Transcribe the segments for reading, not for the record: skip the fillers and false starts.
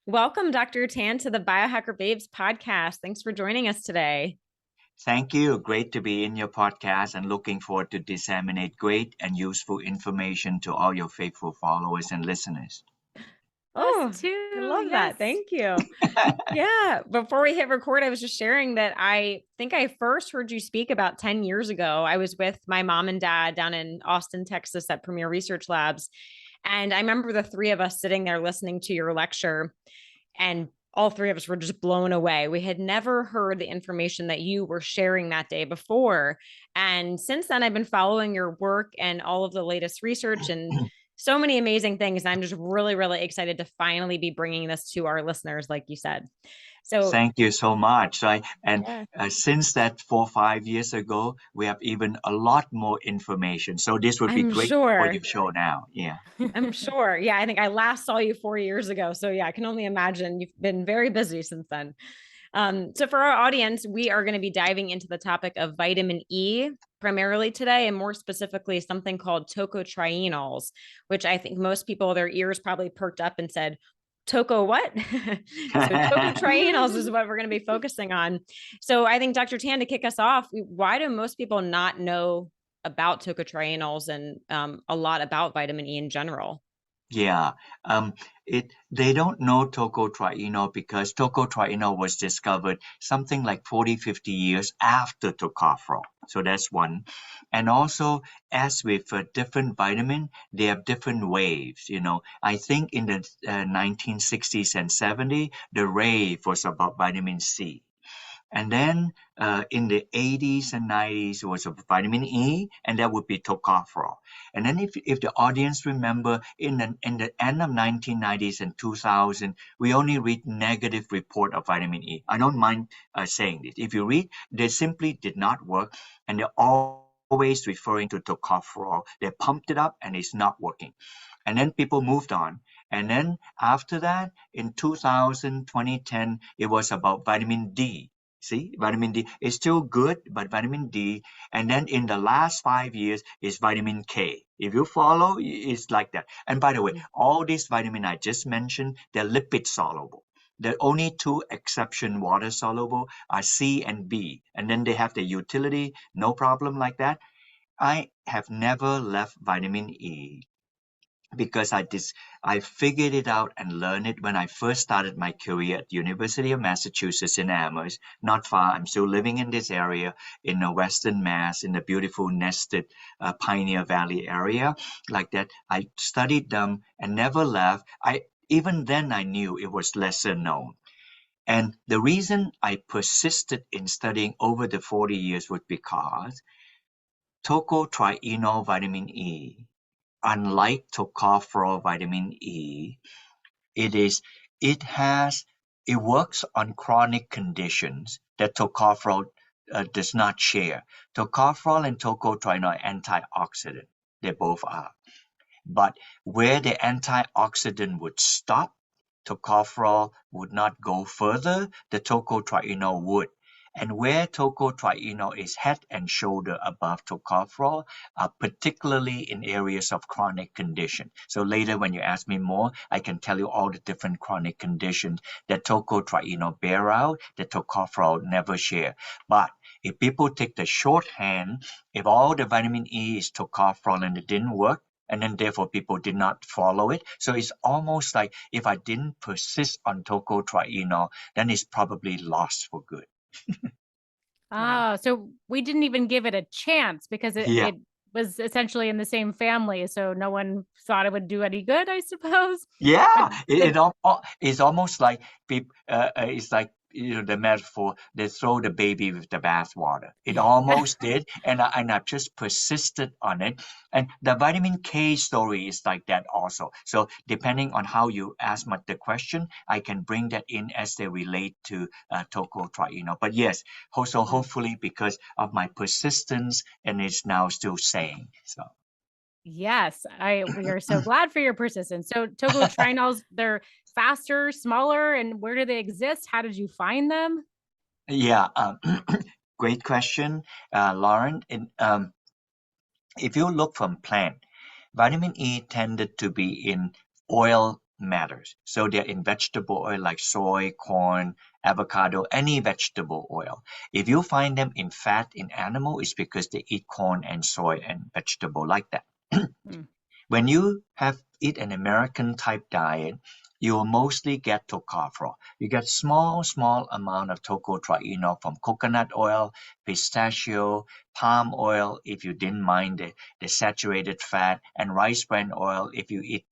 Welcome, Dr. Tan, to the Biohacker Babes podcast. Thanks for joining us today. Thank you. Great to be in your podcast and looking forward to disseminate great and useful information to all your faithful followers and listeners. Oh, Us I too. love that. Yes. Thank you. Yeah. Before we hit record, I was just sharing that I think I first heard you speak about 10 years ago. I was with my mom and dad down in Austin, Texas at Premier Research Labs. And I remember the three of us sitting there listening to your lecture, and all three of us were just blown away. We had never heard the information that you were sharing that day before. And since then, I've been following your work and all of the latest research and so many amazing things. And I'm just really, really excited to finally be bringing this to our listeners, like you said. So, Thank you so much. yeah, Since that 4 or 5 years ago, we have even a lot more information. So this would be I'm great for sure. your show now. Yeah. I'm sure. Yeah, I think I last saw you 4 years ago. So, yeah, I can only imagine you've been very busy since then. So, for our audience, we are going to be diving into the topic of vitamin E primarily today, and more specifically, something called tocotrienols, which I think most people, their ears probably perked up and said, Toco what? So tocotrienols is what we're going to be focusing on. So I think Dr. Tan, to kick us off, why do most people not know about tocotrienols and a lot about vitamin E in general? Yeah, they don't know tocotrienol because tocotrienol was discovered something like 40, 50 years after tocopherol. So that's one. And also, as with a different vitamin, they have different waves. I think in the 1960s and 70s, the rave was about vitamin C. And then in the 80s and 90s, it was a vitamin E, and that would be tocopherol. And then if the audience remember, in the end of 1990s and 2000, we only read negative report of vitamin E. I don't mind saying this. If you read, they simply did not work, and they're always referring to tocopherol. They pumped it up, and it's not working. And then people moved on. And then after that, in 2000, 2010, it was about vitamin D. See, vitamin D is still good, but vitamin D. And then in the last 5 years is vitamin K. If you follow, it's like that. And by the way, all these vitamin I just mentioned, they're lipid soluble. The only two exception water soluble are C and B. And then they have the utility, no problem like that. I have never left vitamin E because I figured it out and learned it when I first started my career at University of Massachusetts in Amherst, not far. I'm still living in this area in the Western Mass, in the beautiful nested Pioneer Valley area, like that. I studied them and never left. Even then I knew it was lesser known. And the reason I persisted in studying over the 40 years was because tocotrienol vitamin E, unlike tocopherol vitamin E, it is it has it works on chronic conditions that tocopherol does not share. Tocopherol and tocotrienol are antioxidant. They both are. But where the antioxidant would stop, tocopherol would not go further, the tocotrienol would. And where tocotrienol is head and shoulder above tocopherol, particularly in areas of chronic condition. So later when you ask me more, I can tell you all the different chronic conditions that tocotrienol bear out, that tocopherol never share. But if people take the shorthand, if all the vitamin E is tocopherol and it didn't work, and then therefore people did not follow it. So it's almost like if I didn't persist on tocotrienol, then it's probably lost for good. Wow. So we didn't even give it a chance because it, Yeah. it was essentially in the same family. So no one thought it would do any good, I suppose. But Yeah, the, it's almost like it's like the metaphor they throw the baby with the bathwater. It almost did, and I just persisted on it. And the vitamin K story is like that also. So depending on how you ask the question, I can bring that in as they relate to tocotrienol. But yes, also hopefully because of my persistence, and it's now still saying so. yes, we are so glad for your persistence. So tocotrienols, they're faster, smaller, and where do they exist? How did you find them? Yeah, great question, Lauren. If you look from plant, vitamin E tended to be in oil matters. So they're in vegetable oil like soy, corn, avocado, any vegetable oil. If you find them in fat in animal, it's because they eat corn and soy and vegetable like that. Mm. When you eat an American type diet, you will mostly get tocopherol. You get small amount of tocotrienol from coconut oil, pistachio, palm oil if you didn't mind the saturated fat, and rice bran oil if you eat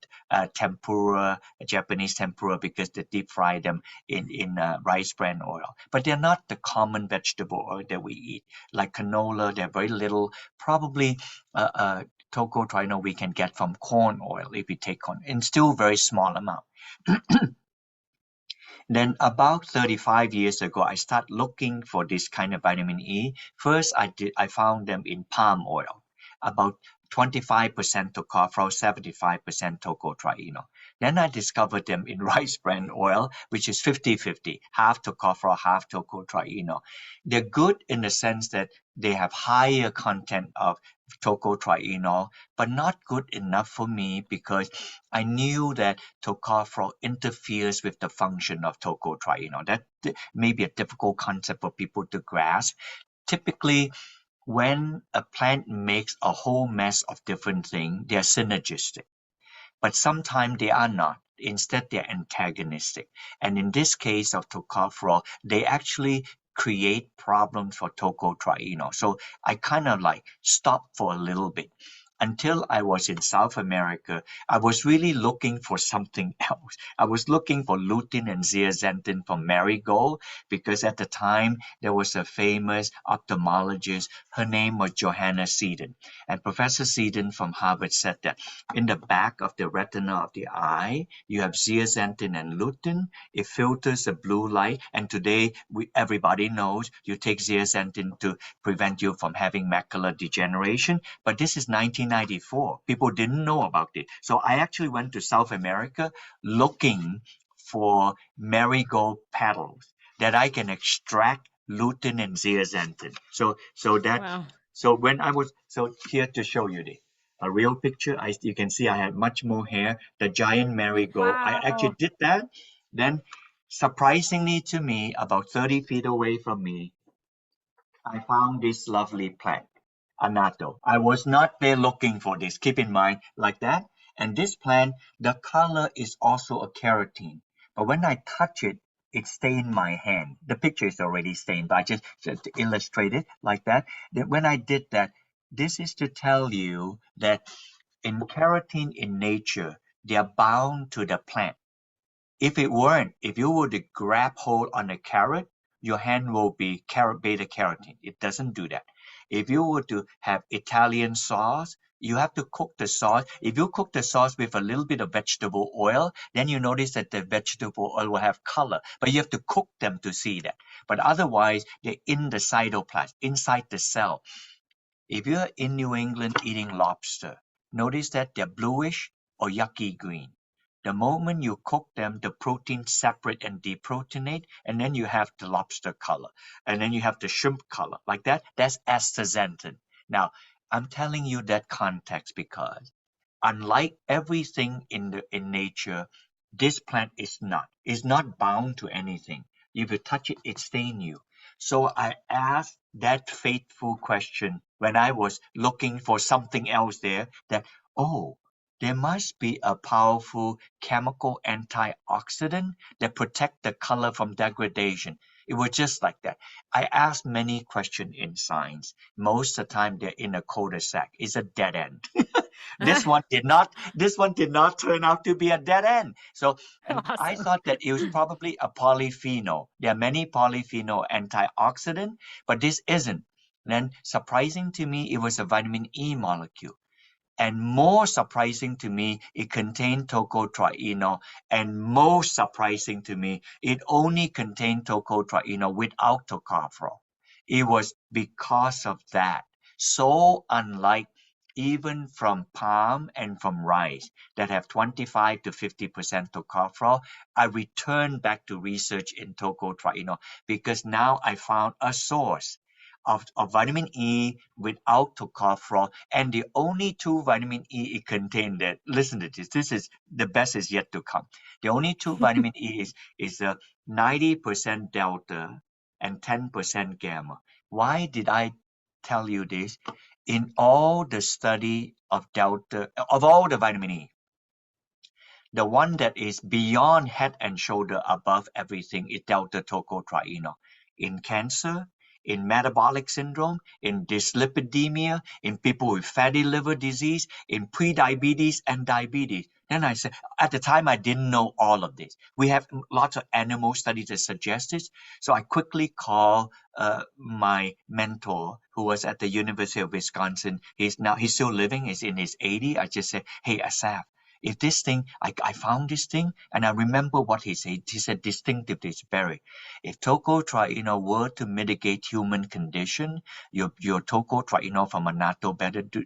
tempura, Japanese tempura, because they deep fry them in rice bran oil. But they're not the common vegetable oil that we eat. Like canola, they're very little, probably tocotrienol we can get from corn oil if we take corn, in still very small amount. Then about 35 years ago, I started looking for this kind of vitamin E. First, I found them in palm oil, about 25% tocopherol, 75% tocotrienol. Then I discovered them in rice bran oil, which is 50-50, half tocopherol, half tocotrienol. They're good in the sense that they have higher content of tocotrienol, but not good enough for me because I knew that tocopherol interferes with the function of tocotrienol. That may be a difficult concept for people to grasp. Typically, when a plant makes a whole mess of different things, they are synergistic. But sometimes they are not. Instead, they're antagonistic. And in this case of tocopherol, they actually create problems for tocotrienol. So I kind of like stopped for a little bit. Until I was in South America, I was really looking for something else. I was looking for lutein and zeaxanthin from marigold because at the time there was a famous ophthalmologist. Her name was Johanna Seedon. And Professor Seedon from Harvard said that in the back of the retina of the eye, you have zeaxanthin and lutein. It filters the blue light. And today, everybody knows you take zeaxanthin to prevent you from having macular degeneration. But this is 1994. People didn't know about it. So I actually went to South America looking for marigold petals that I can extract lutein and zeaxanthin. Wow. So when I was here to show you this. A real picture, you can see I had much more hair, the giant marigold. I actually Wow. did that. Then, surprisingly to me, about 30 feet away from me, I found this lovely plant, annatto. I was not there looking for this, keep in mind, like that. And this plant, the color is also a carotene. But when I touch it, it stained my hand. The picture is already stained, but I just to illustrate it like that. Then when I did that, this is to tell you that in carotene in nature, they are bound to the plant. If it weren't, if you were to grab hold on a carrot, your hand will be beta carotene. It doesn't do that. If you were to have Italian sauce, you have to cook the sauce. If you cook the sauce with a little bit of vegetable oil, then you notice that the vegetable oil will have color. But you have to cook them to see that. But otherwise, they're in the cytoplasm, inside the cell. If you're in New England eating lobster, notice that they're bluish or yucky green. The moment you cook them, the protein separate and deproteinate, and then you have the lobster color, and then you have the shrimp color, like that. That's astaxanthin. Now, I'm telling you that context because unlike everything in nature, this plant is not bound to anything. If you touch it, it stains you. So I asked that fateful question when I was looking for something else there that, oh, there must be a powerful chemical antioxidant that protect the color from degradation. It was just like that. I asked many questions in science. Most of the time they're in a cul-de-sac. It's a dead end. This one did not turn out to be a dead end. So and I Awesome. thought that it was probably a polyphenol. There are many polyphenol antioxidant, but this isn't. Then surprising to me, it was a vitamin E molecule. And more surprising to me, it contained tocotrienol. And most surprising to me, it only contained tocotrienol without tocopherol. It was because of that. So unlike even from palm and from rice that have 25 to 50% tocopherol, I returned back to research in tocotrienol because now I found a source. of vitamin E without tocopherol, and the only two vitamin E it contained that, listen to this, this is the best is yet to come. The only two vitamin E is 90% delta and 10% gamma. Why did I tell you this? In all the study of delta, of all the vitamin E, the one that is beyond head and shoulder above everything is delta tocotrienol. In cancer, in metabolic syndrome, in dyslipidemia, in people with fatty liver disease, in prediabetes and diabetes. Then I said, at the time, I didn't know all of this. We have lots of animal studies that suggest this. So I quickly called my mentor, who was at the University of Wisconsin. He's still living. He's in his 80s. I just said, hey, Asaf, if this thing, I found this thing, and I remember what he said. He said, distinctively, Barrie, if tocotrienol were to mitigate human condition, your tocotrienol from annatto better do.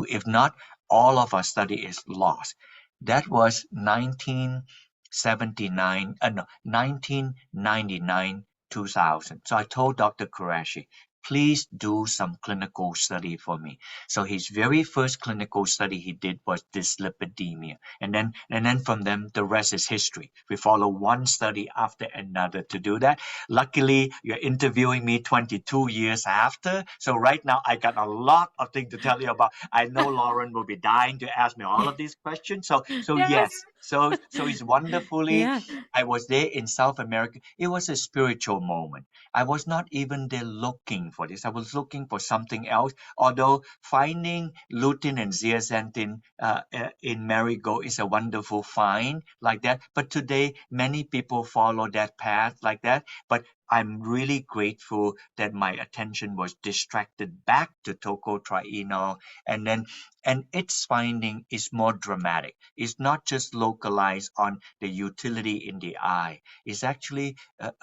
If not, all of our study is lost. That was 1999, 2000. So I told Dr. Qureshi, please do some clinical study for me. So his very first clinical study he did was dyslipidemia. And then from them, the rest is history. We follow one study after another to do that. Luckily, you're interviewing me 22 years after. So right now, I got a lot of things to tell you about. I know Lauren will be dying to ask me all of these questions. So yes. So it's wonderfully, Yeah. I was there in South America. It was a spiritual moment. I was not even there looking for this. I was looking for something else. Although finding lutein and zeaxanthin in marigold is a wonderful find like that. But today, many people follow that path like that. But I'm really grateful that my attention was distracted back to tocotrienol, and its finding is more dramatic. It's not just localized on the utility in the eye. It's actually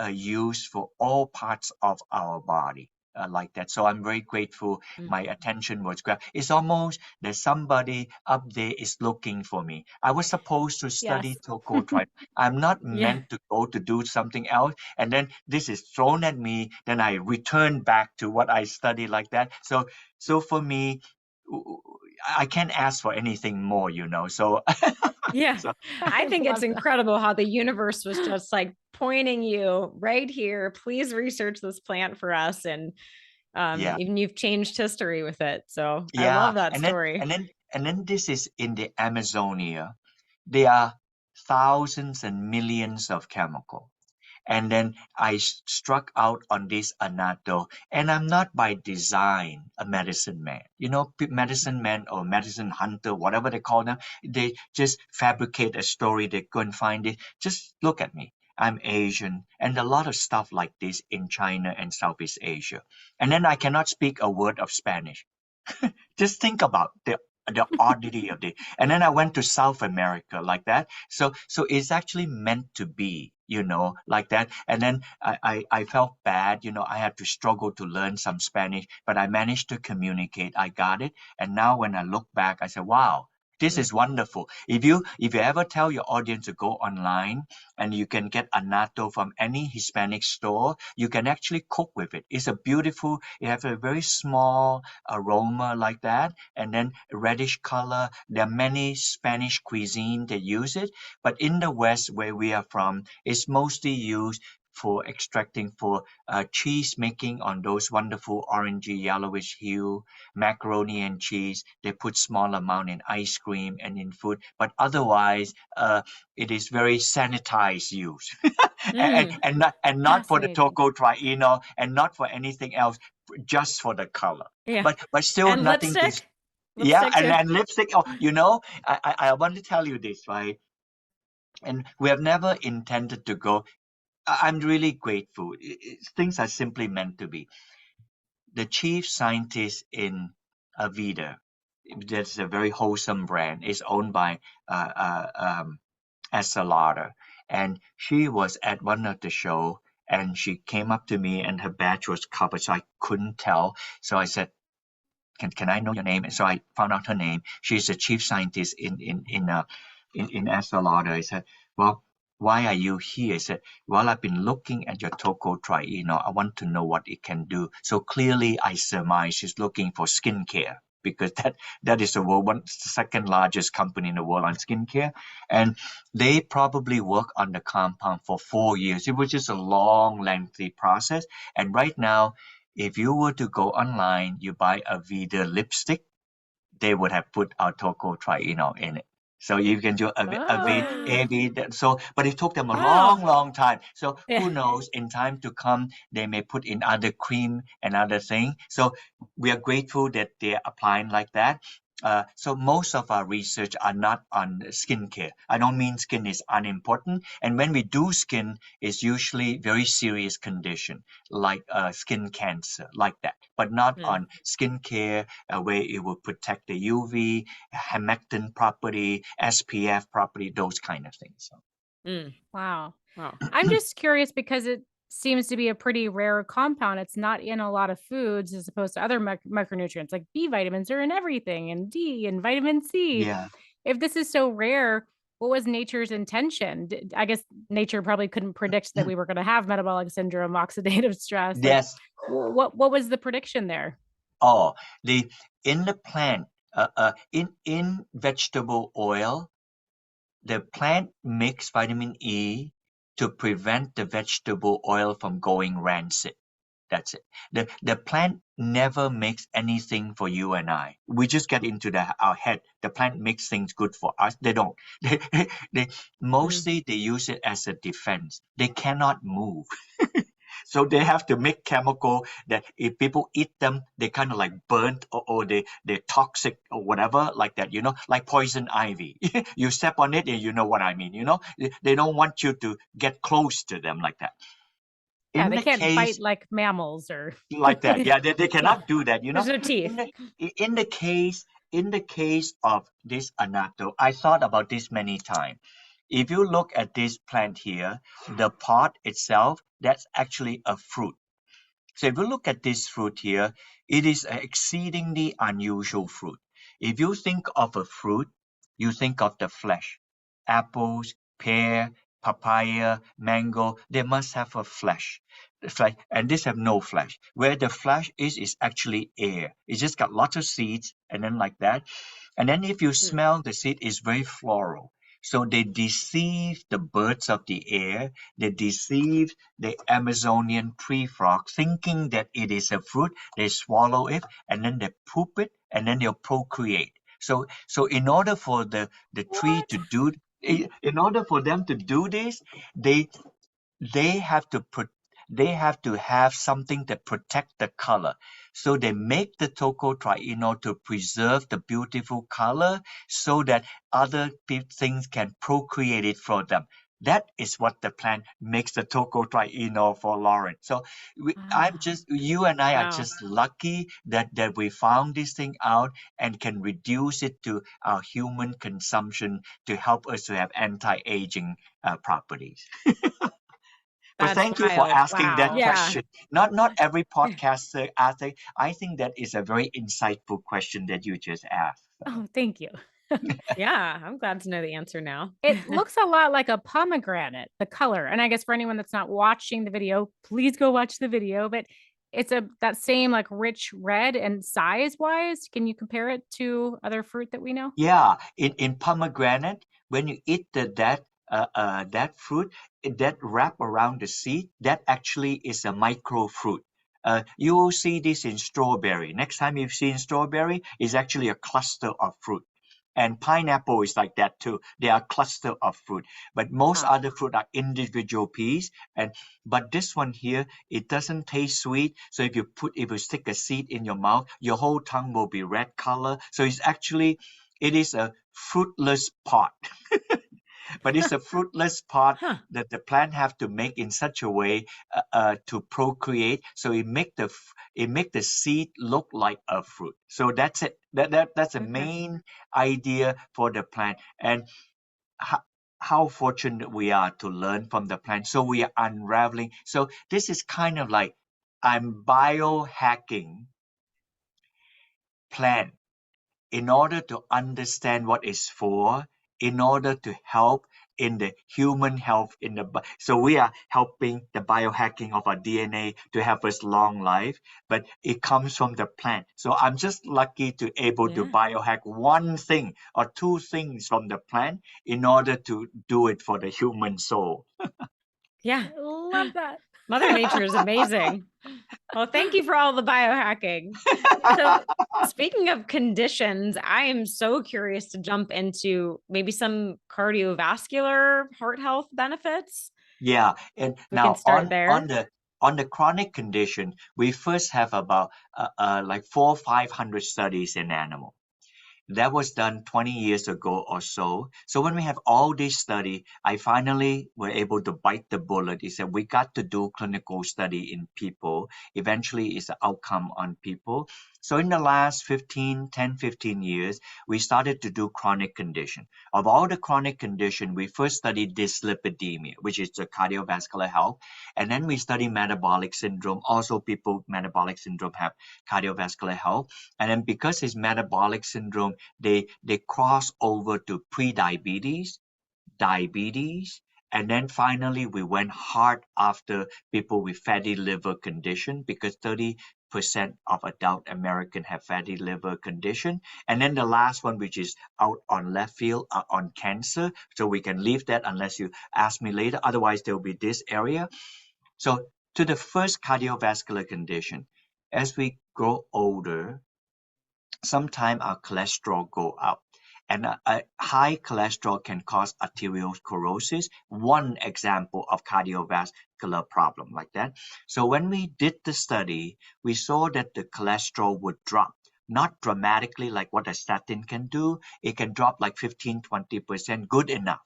used for all parts of our body. Like that. So I'm very grateful my attention was grabbed. It's almost that somebody up there is looking for me. I was supposed to study tocotrienol. I'm not meant to go to do something else. And then this is thrown at me. Then I return back to what I studied like that. So for me, I can't ask for anything more, So Yeah. so, I think it's incredible how the universe was just like pointing you right here. Please research this plant for us. And even you've changed history with it. So I love that story. And then this is in the Amazonia. There are thousands and millions of chemicals. And then I struck out on this annatto, and I'm not by design a medicine man. Medicine man or medicine hunter, whatever they call them, they just fabricate a story, they go and find it. Just look at me. I'm Asian, and a lot of stuff like this in China and Southeast Asia. And then I cannot speak a word of Spanish. Just think about the oddity of it. And then I went to South America like that. So it's actually meant to be, like that. And then I felt bad, I had to struggle to learn some Spanish, but I managed to communicate. I got it. And now when I look back, I said, wow, this is wonderful. If you ever tell your audience to go online and you can get annatto from any Hispanic store, you can actually cook with it. It's a beautiful, it has a very small aroma like that, and then reddish color. There are many Spanish cuisine that use it, but in the West where we are from, it's mostly used for extracting for cheese making on those wonderful orangey yellowish hue macaroni and cheese. They put small amount in ice cream and in food, but otherwise it is very sanitized use. and not for the tocotrienol and not for anything else, just for the color. But still and nothing lipstick. And lipstick. I want to tell you this, right? And we have never intended to go. I'm really grateful. Things are simply meant to be. The chief scientist in Avida, that's a very wholesome brand, is owned by Esther Lauder. And she was at one of the show, and she came up to me, and her badge was covered, so I couldn't tell. So I said, "Can I know your name?" And so I found out her name. She's the chief scientist in Esther Lauder. I said, "Well, why are you here? I said, well, I've been looking at your tocotrienol. I want to know what it can do. So clearly I surmise she's looking for skincare, because that is the second largest company in the world on skincare. And they probably work on the compound for 4 years. It was just a long, lengthy process. And right now, if you were to go online, you buy a Vida lipstick, they would have put our tocotrienol in it. So you can do so, but it took them a Wow. long time. So Yeah. who knows, in time to come, they may put in other cream and other thing. So we are grateful that they're applying like that. So most of our research are not on skincare. I don't mean skin is unimportant. And when we do skin, it's usually very serious condition like skin cancer, like that, but not on skincare where it will protect the UV, humectant property, SPF property, those kind of things. So. Wow. Wow. I'm just curious because it seems to be a pretty rare compound. It's not in a lot of foods as opposed to other micronutrients like B vitamins are in everything, and D and vitamin C. Yeah. If this is so rare, what was nature's intention? I guess nature probably couldn't predict that we were going to have metabolic syndrome, oxidative stress. Like, Yes. what was the prediction there? Oh, in the plant, in vegetable oil, the plant makes vitamin E to prevent the vegetable oil from going rancid. That's it. The plant never makes anything for you and I. We just get into our head. The plant makes things good for us. They don't. They mostly they use it as a defense. They cannot move. So they have to make chemical that if people eat them, they kind of like burnt or they're toxic or whatever like that, like poison ivy. You step on it and you know what I mean, They don't want you to get close to them like that. Yeah, In they the can't bite case like mammals or like that, yeah, they yeah. cannot do that, There's no teeth. In the case of this annatto, I thought about this many times. If you look at this plant here, the pod itself, that's actually a fruit. So if you look at this fruit here, it is an exceedingly unusual fruit. If you think of a fruit, you think of the flesh. Apples, pear, papaya, mango, they must have a flesh. And this have no flesh. Where the flesh is actually air. It's just got lots of seeds and then like that. And then if you smell the seed, it's very floral. So they deceive the birds of the air. They deceive the Amazonian tree frog, thinking that it is a fruit. They swallow it and then they poop it and then they'll procreate. So in order for the tree to do, in order for them to do this, they they have to put they have to have something that protect the color. So they make the tocotrienol to preserve the beautiful color so that other things can procreate it for them. That is what the plant makes the tocotrienol for, Lauren. So you and I are Wow. just lucky that we found this thing out and can reduce it to our human consumption to help us to have anti-aging properties. But That's thank you for wild. asking that Wow. Yeah. question. Not every podcaster asks it. I think that is a very insightful question that you just asked. Oh, thank you. Yeah. I'm glad to know the answer now. It looks a lot like a pomegranate, the color. And I guess for anyone that's not watching the video, please go watch the video. But it's that same like rich red, and size wise, can you compare it to other fruit that we know? Yeah, in pomegranate, when you eat that fruit, that wrap around the seed, that actually is a micro fruit. You will see this in strawberry. Next time you've seen strawberry, it's actually a cluster of fruit. And pineapple is like that too. They are cluster of fruit. But most other fruit are individual piece. But this one here, it doesn't taste sweet. So if you stick a seed in your mouth, your whole tongue will be red color. So it is a fruitless pot. But it's a fruitless pot that the plant have to make in such a way to procreate. So it make the seed look like a fruit. So that's it. That's the main idea for the plant. And how fortunate we are to learn from the plant. So we are unraveling. So this is kind of like I'm biohacking plant in order to understand what it's for, in order to help in the human health so we are helping the biohacking of our DNA to have us long life, but it comes from the plant. So I'm just lucky to able to biohack one thing or two things from the plant in order to do it for the human soul. Yeah. Love that. Mother Nature is amazing. Well, thank you for all the biohacking. So, speaking of conditions, I am so curious to jump into maybe some cardiovascular heart health benefits. Yeah, and We can now start there. on the chronic condition, we first have about like 400-500 studies in animal. That was done 20 years ago or so. So when we have all this study, I finally were able to bite the bullet. Is that we got to do clinical study in people. Eventually, it's the outcome on people. So in the last 15 years, we started to do chronic condition. Of all the chronic condition, we first studied dyslipidemia, which is the cardiovascular health. And then we study metabolic syndrome. Also, people metabolic syndrome have cardiovascular health. And then because it's metabolic syndrome, they cross over to pre-diabetes, diabetes, and then finally we went hard after people with fatty liver condition because 30% of adult American have fatty liver condition. And then the last one, which is out on left field, on cancer. So we can leave that unless you ask me later. Otherwise, there will be this area. So to the first cardiovascular condition, as we grow older, sometimes our cholesterol go up. And a high cholesterol can cause arteriosclerosis, one example of cardiovascular problem like that. So when we did the study, we saw that the cholesterol would drop, not dramatically like what a statin can do. It can drop like 15-20%, good enough.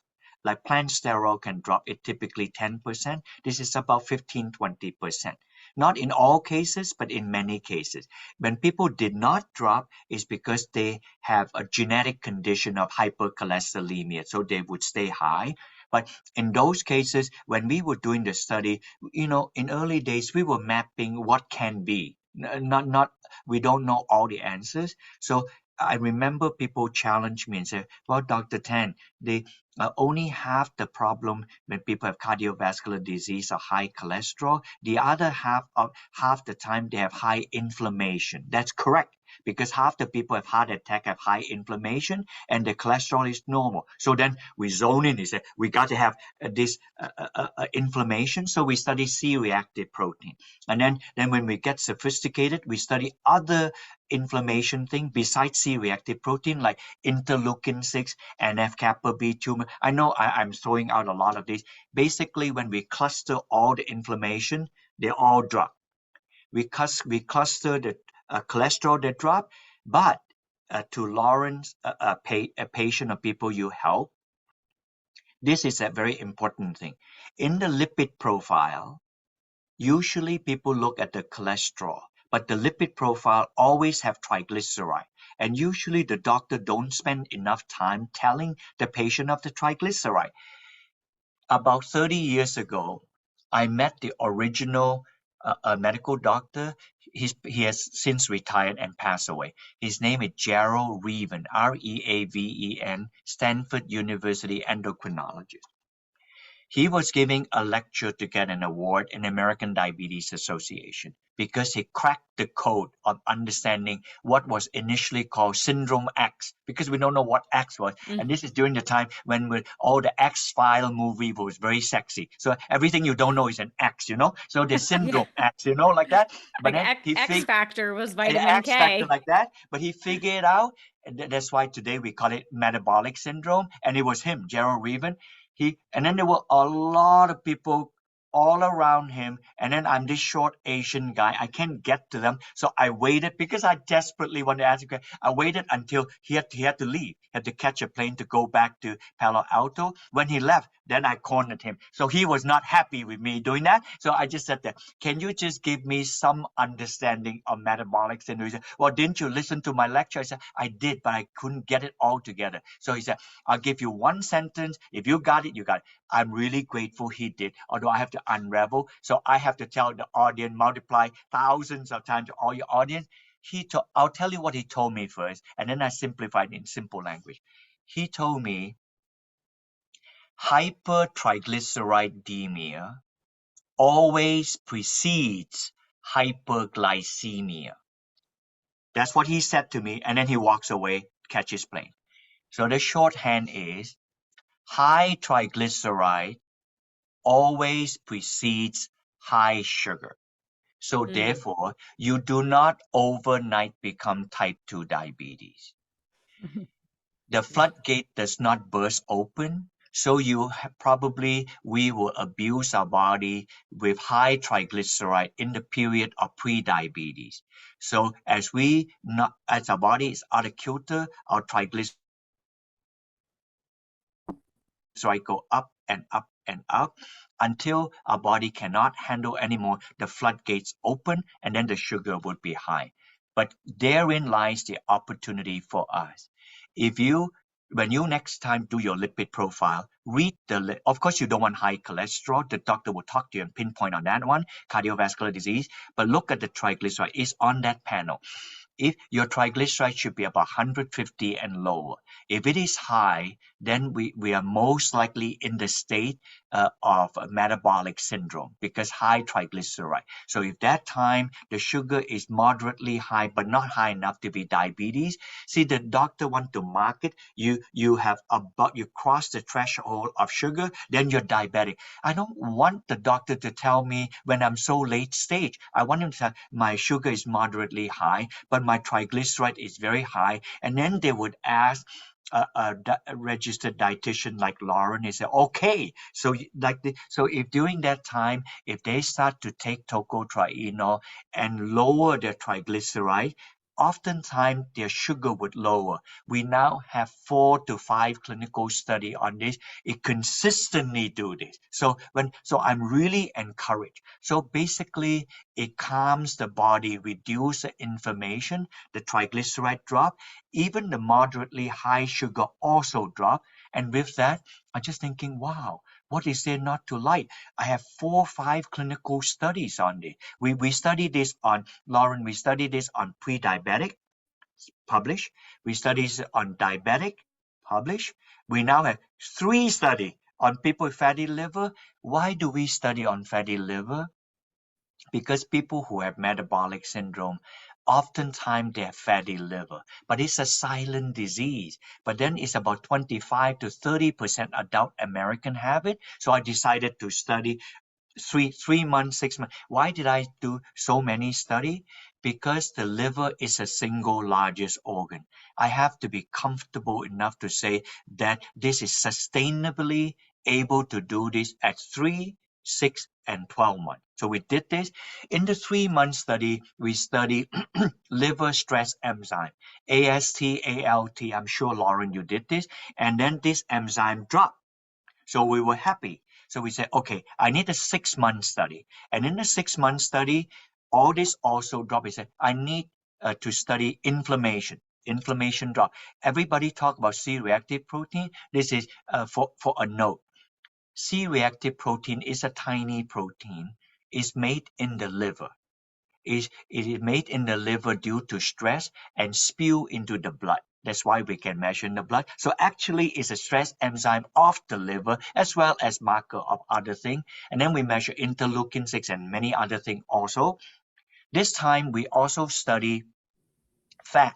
Like plant steroid can drop it typically 10%. This is about 15-20%. Not in all cases, but in many cases. When people did not drop, it's because they have a genetic condition of hypercholesterolemia, so they would stay high. But in those cases, when we were doing the study, in early days, we were mapping what can be. We don't know all the answers. So I remember people challenge me and say, well, Dr. Tan, they only half the problem when people have cardiovascular disease or high cholesterol. The other half the time they have high inflammation. That's correct, because half the people have heart attack have high inflammation and the cholesterol is normal. So then we zone in and say we got to have this inflammation. So we study C-reactive protein. And then when we get sophisticated, we study other inflammation thing besides C-reactive protein like interleukin-6 and NF-kappa B2. I know I'm throwing out a lot of these. Basically, when we cluster all the inflammation, they all drop. We cluster the cholesterol that drop, but to Lawrence, a patient or people you help, this is a very important thing. In the lipid profile, usually people look at the cholesterol, but the lipid profile always have triglyceride. And usually the doctor don't spend enough time telling the patient of the triglyceride. About 30 years ago, I met the original medical doctor. He has since retired and passed away. His name is Gerald Reaven, Reaven, Stanford University endocrinologist. He was giving a lecture to get an award in the American Diabetes Association because he cracked the code of understanding what was initially called Syndrome X, because we don't know what X was. And this is during the time when all the X-File movie was very sexy. So everything you don't know is an X, So the Syndrome X, like that. But like then X Factor was vitamin X factor K. like that. But he figured it out. And that's why today we call it metabolic syndrome. And it was him, Gerald Reaven. And then there were a lot of people all around him. And then I'm this short Asian guy. I can't get to them. So I waited because I desperately wanted to ask him. I waited until he had to leave. He had to catch a plane to go back to Palo Alto. When he left, then I cornered him. So he was not happy with me doing that. So I just said that, can you just give me some understanding of metabolic syndrome? He said, well, didn't you listen to my lecture? I said, I did, but I couldn't get it all together. So he said, I'll give you one sentence. If you got it, you got it. I'm really grateful he did, although I have to unravel. So I have to tell the audience, multiply thousands of times to all your audience. I'll tell you what he told me first, and then I simplified in simple language. He told me hypertriglyceridemia always precedes hyperglycemia. That's what he said to me, and then he walks away, catch his plane. So the shorthand is high triglyceride always precedes high sugar. So therefore, you do not overnight become type 2 diabetes. The floodgate does not burst open. So we will abuse our body with high triglyceride in the period of pre-diabetes. So as our body is out of kilter, our triglyceride go up and up and up until our body cannot handle anymore. The floodgates open and then the sugar would be high. But therein lies the opportunity for us. When you next time do your lipid profile, of course you don't want high cholesterol. The doctor will talk to you and pinpoint on that one, cardiovascular disease, but look at the triglyceride. It's on that panel. If your triglyceride should be about 150 and lower. If it is high, then we are most likely in the state of metabolic syndrome because high triglyceride. So if that time the sugar is moderately high but not high enough to be diabetes, see the doctor want to market you cross the threshold of sugar, then you're diabetic. I don't want the doctor to tell me when I'm so late stage. I want him to say my sugar is moderately high, but my triglyceride is very high, and then they would ask a registered dietitian like Lauren. They say, okay, so if during that time, if they start to take tocotrienol and lower their triglyceride, oftentimes their sugar would lower. We now have 4 to 5 clinical study on this. It consistently do this. So I'm really encouraged. So basically, it calms the body, reduce the inflammation, the triglyceride drop, even the moderately high sugar also drop. And with that, I'm just thinking, wow, what is there not to like? I have 4 or 5 clinical studies on this. We studied this on, Lauren, we studied this on pre-diabetic, published. We studied on diabetic, published. We now have 3 studies on people with fatty liver. Why do we study on fatty liver? Because people who have metabolic syndrome, oftentimes they have fatty liver, but it's a silent disease. But then it's about 25 to 30% adult American have it. So I decided to study 3 months, 6 months. Why did I do so many study? Because the liver is the single largest organ. I have to be comfortable enough to say that this is sustainably able to do this at 3, 6, and 12 months. So we did this. In the 3-month study, we studied liver stress enzyme, AST, ALT. I'm sure, Lauren, you did this. And then this enzyme dropped. So we were happy. So we said, okay, I need a 6-month study. And in the 6-month study, all this also dropped. We said, I need to study inflammation. Inflammation drop. Everybody talk about C-reactive protein. This is for a note. C-reactive protein is a tiny protein. It's made in the liver. It is made in the liver due to stress and spill into the blood. That's why we can measure in the blood. So actually it's a stress enzyme of the liver as well as marker of other things. And then we measure interleukin-6 and many other things also. This time we also study fat.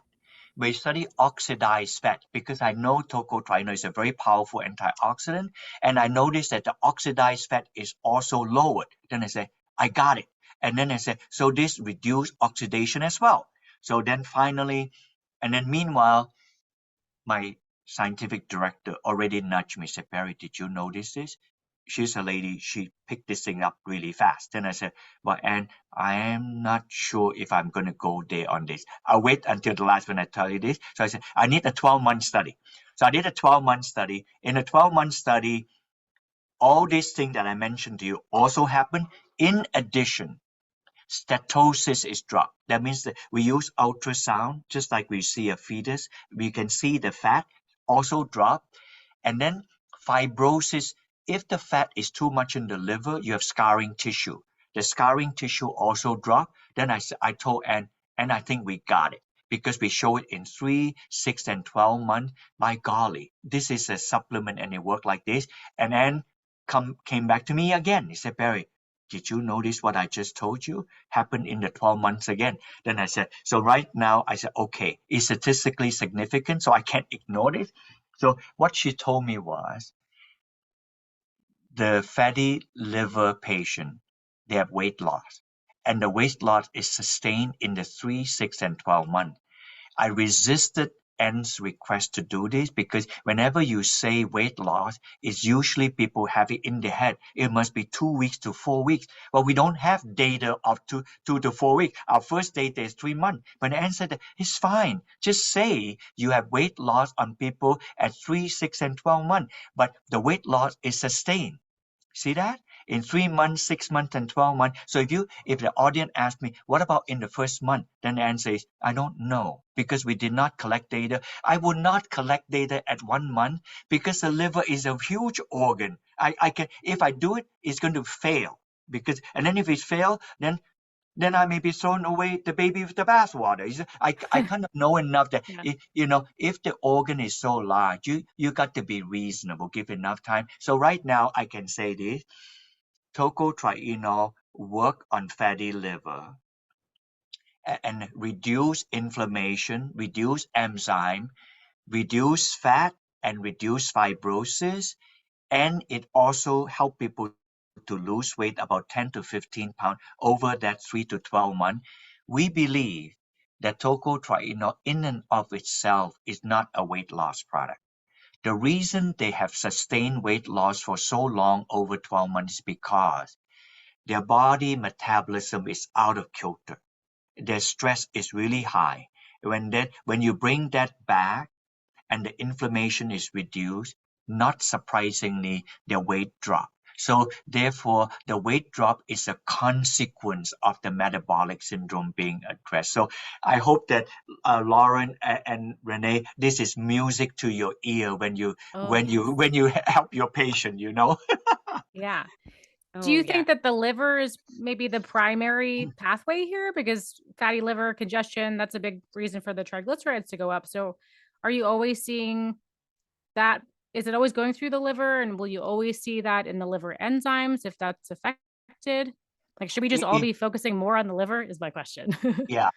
We study oxidized fat because I know tocotrienol is a very powerful antioxidant, and I noticed that the oxidized fat is also lowered. Then I say, I got it. And then I say, so this reduced oxidation as well. So then finally, and then meanwhile, my scientific director already nudged me, said, Barrie, did you notice this? She's a lady, she picked this thing up really fast. Then I said, well, and I am not sure if I'm going to go there on this. I'll wait until the last when I tell you this. So I said, I need a 12-month study. So I did a 12-month study. In a 12-month study, all these things that I mentioned to you also happened. In addition, steatosis is dropped. That means that we use ultrasound, just like we see a fetus. We can see the fat also drop. And then fibrosis, if the fat is too much in the liver, you have scarring tissue. The scarring tissue also drop. Then I told Anne, and I think we got it. because we show it in 3, 6, and 12 months. By golly, this is a supplement and it worked like this. And then came back to me again. He said, Barrie, did you notice what I just told you happened in the 12 months again? Then I said, so right now, I said, okay, it's statistically significant, so I can't ignore it. So what she told me was, the fatty liver patient, they have weight loss, and the weight loss is sustained in the 3, 6, and 12 months. I resisted Ann's request to do this because whenever you say weight loss, it's usually people have it in their head. It must be 2 weeks to 4 weeks. Well, we don't have data of 2 to 4 weeks. Our first data is 3 months. But Ann said, it's fine. Just say you have weight loss on people at 3, 6, and 12 months, but the weight loss is sustained. See that? In 3 months, 6 months, and 12 months. So if the audience asks me, what about in the first month? Then the answer is, I don't know, because we did not collect data. I would not collect data at 1 month because the liver is a huge organ. I can, if I do it, it's going to fail. And then if it fails, then I may be throwing away the baby with the bathwater. I kind of know enough that, if the organ is so large, you got to be reasonable, give enough time. So right now, I can say this, tocotrienol work on fatty liver and reduce inflammation, reduce enzyme, reduce fat, and reduce fibrosis. And it also help people to lose weight about 10 to 15 pounds over that 3 to 12 months. We believe that tocotrienol in and of itself is not a weight loss product. The reason they have sustained weight loss for so long, over 12 months, is because their body metabolism is out of kilter. Their stress is really high. When you bring that back and the inflammation is reduced, not surprisingly, their weight drop. So therefore, the weight drop is a consequence of the metabolic syndrome being addressed. So I hope that Lauren and Renee, this is music to your ear when you help your patient. Yeah. Do Oh, you yeah. think that the liver is maybe the primary pathway here? Because fatty liver congestion, that's a big reason for the triglycerides to go up. So are you always seeing that? Is it always going through the liver? And will you always see that in the liver enzymes if that's affected? Like, should we just all be focusing more on the liver is my question. Yeah,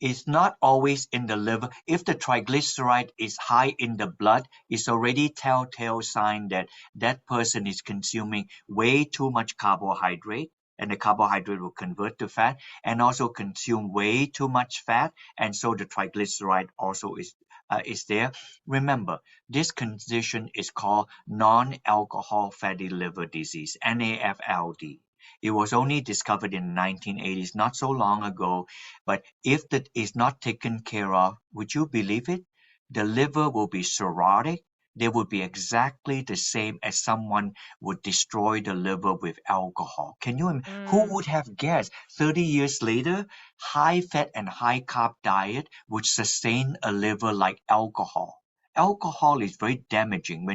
it's not always in the liver. If the triglyceride is high in the blood, it's already telltale sign that that person is consuming way too much carbohydrate, and the carbohydrate will convert to fat, and also consume way too much fat, and so the triglyceride also is there. Remember, this condition is called non-alcohol fatty liver disease, NAFLD. It was only discovered in the 1980s, not so long ago. But if that is not taken care of, would you believe it? The liver will be cirrhotic. They would be exactly the same as someone would destroy the liver with alcohol. Who would have guessed 30 years later, high fat and high carb diet would sustain a liver like alcohol? Alcohol is very damaging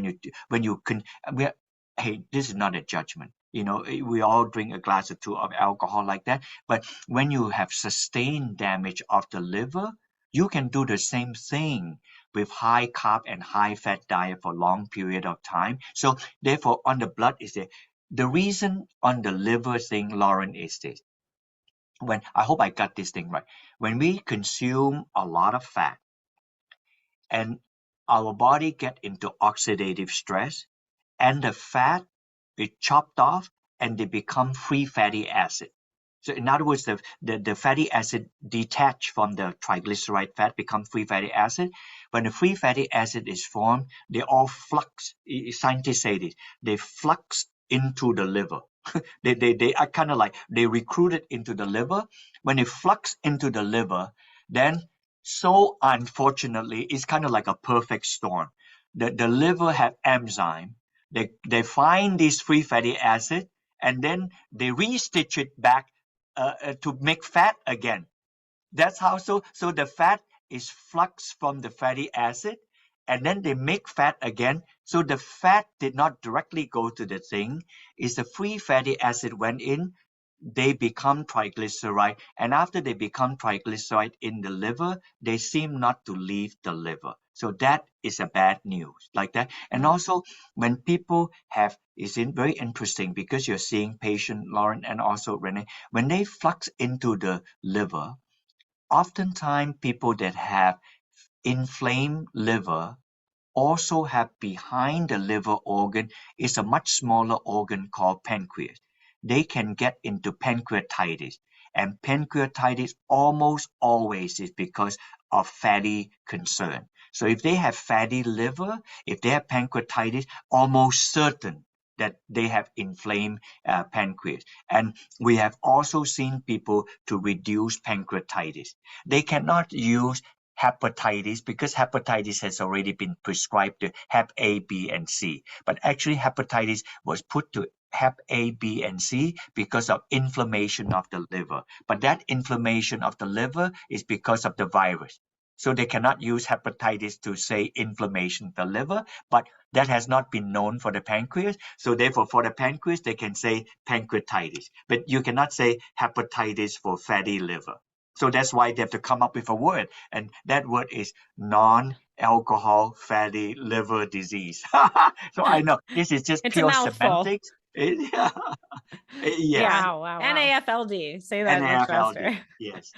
hey, this is not a judgment. We all drink a glass or two of alcohol like that. But when you have sustained damage of the liver, you can do the same thing with high carb and high fat diet for a long period of time. So therefore, on the blood is there. The reason on the liver thing, Lauren, is this. I hope I got this thing right. When we consume a lot of fat and our body get into oxidative stress, and the fat is chopped off and they become free fatty acid. So in other words, the fatty acid detach from the triglyceride fat, become free fatty acid. When the free fatty acid is formed, they all flux. Scientists say this. They flux into the liver. They are kind of like they recruit it into the liver. When it flux into the liver, then so unfortunately, it's kind of like a perfect storm. The liver have enzyme. They find this free fatty acid and then they restitch it back to make fat again. That's how. So the fat is flux from the fatty acid, and then they make fat again. So the fat did not directly go to the thing. It's the free fatty acid went in, they become triglyceride, and after they become triglyceride in the liver, they seem not to leave the liver. So that is a bad news like that. And also when people have, very interesting because you're seeing patient Lauren and also Renee, when they flux into the liver, oftentimes people that have inflamed liver also have behind the liver organ is a much smaller organ called pancreas. They can get into pancreatitis, and pancreatitis almost always is because of fatty concern. So if they have fatty liver, if they have pancreatitis, almost certain that they have inflamed pancreas. And we have also seen people to reduce pancreatitis. They cannot use hepatitis because hepatitis has already been prescribed to Hep A, B, and C. But actually, hepatitis was put to Hep A, B, and C because of inflammation of the liver. But that inflammation of the liver is because of the virus. So they cannot use hepatitis to say inflammation of the liver, but that has not been known for the pancreas. So therefore, for the pancreas, they can say pancreatitis. But you cannot say hepatitis for fatty liver. So that's why they have to come up with a word. And that word is non-alcohol fatty liver disease. So I know this is just It's a pure mouthful. semantics. Yes. Yeah. Wow. NAFLD. Say that much faster. NAFLD. Yes.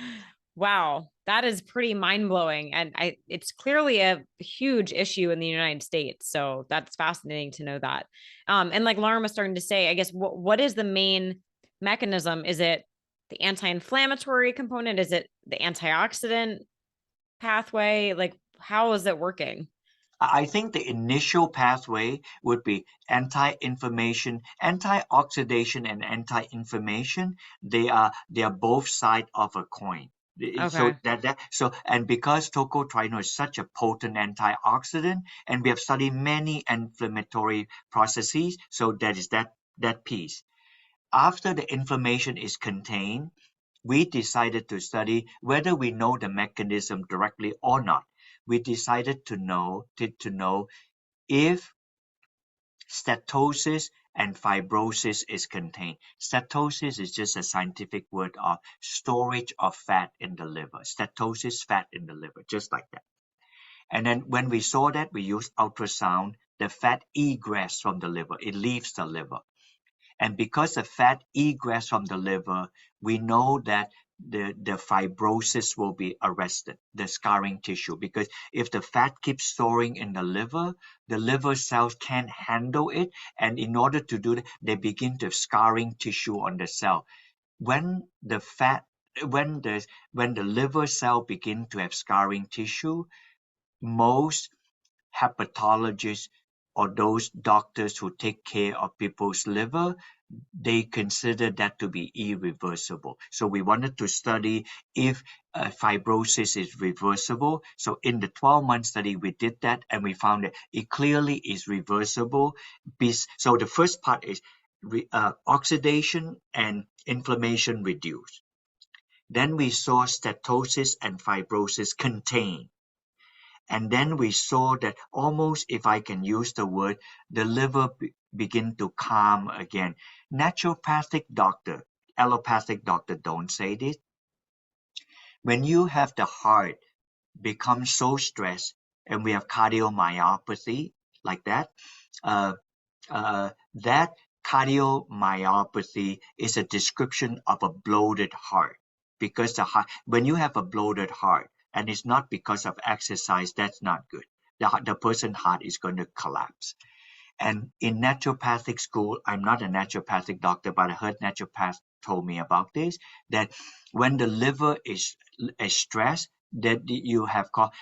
Wow, that is pretty mind-blowing. And it's clearly a huge issue in the United States. So that's fascinating to know that. And like Lauren was starting to say, I guess what is the main mechanism? Is it the anti-inflammatory component? Is it the antioxidant pathway? Like, how is it working? I think the initial pathway would be anti-inflammation, anti-oxidation, and anti-inflammation. They are both sides of a coin. So Okay. and because tocotrienol is such a potent antioxidant, and we have studied many inflammatory processes, so that is that piece. After the inflammation is contained, we decided to study whether we know the mechanism directly or not. We decided to know if steatosis and fibrosis is contained. Steatosis is just a scientific word of storage of fat in the liver. Steatosis, fat in the liver, just like that. And then when we saw that, we used ultrasound, the fat egress from the liver. It leaves the liver. And because the fat egress from the liver, we know that the fibrosis will be arrested, the scarring tissue. Because if the fat keeps storing in the liver cells can't handle it. And in order to do that, they begin to have scarring tissue on the cell. When the liver cell begin to have scarring tissue, most hepatologists or those doctors who take care of people's liver, they consider that to be irreversible. So we wanted to study if fibrosis is reversible. So in the 12-month study, we did that and we found that it clearly is reversible. So the first part is oxidation and inflammation reduced. Then we saw steatosis and fibrosis contained. And then we saw that almost, if I can use the word, the liver begin to calm again. Naturopathic doctor, allopathic doctor don't say this. When you have the heart become so stressed, and we have cardiomyopathy like that, that cardiomyopathy is a description of a bloated heart. Because the heart, when you have a bloated heart, and it's not because of exercise, that's not good. The person's heart is going to collapse. And in naturopathic school, I'm not a naturopathic doctor, but I heard naturopaths told me about this, that when the liver is stressed, that you have called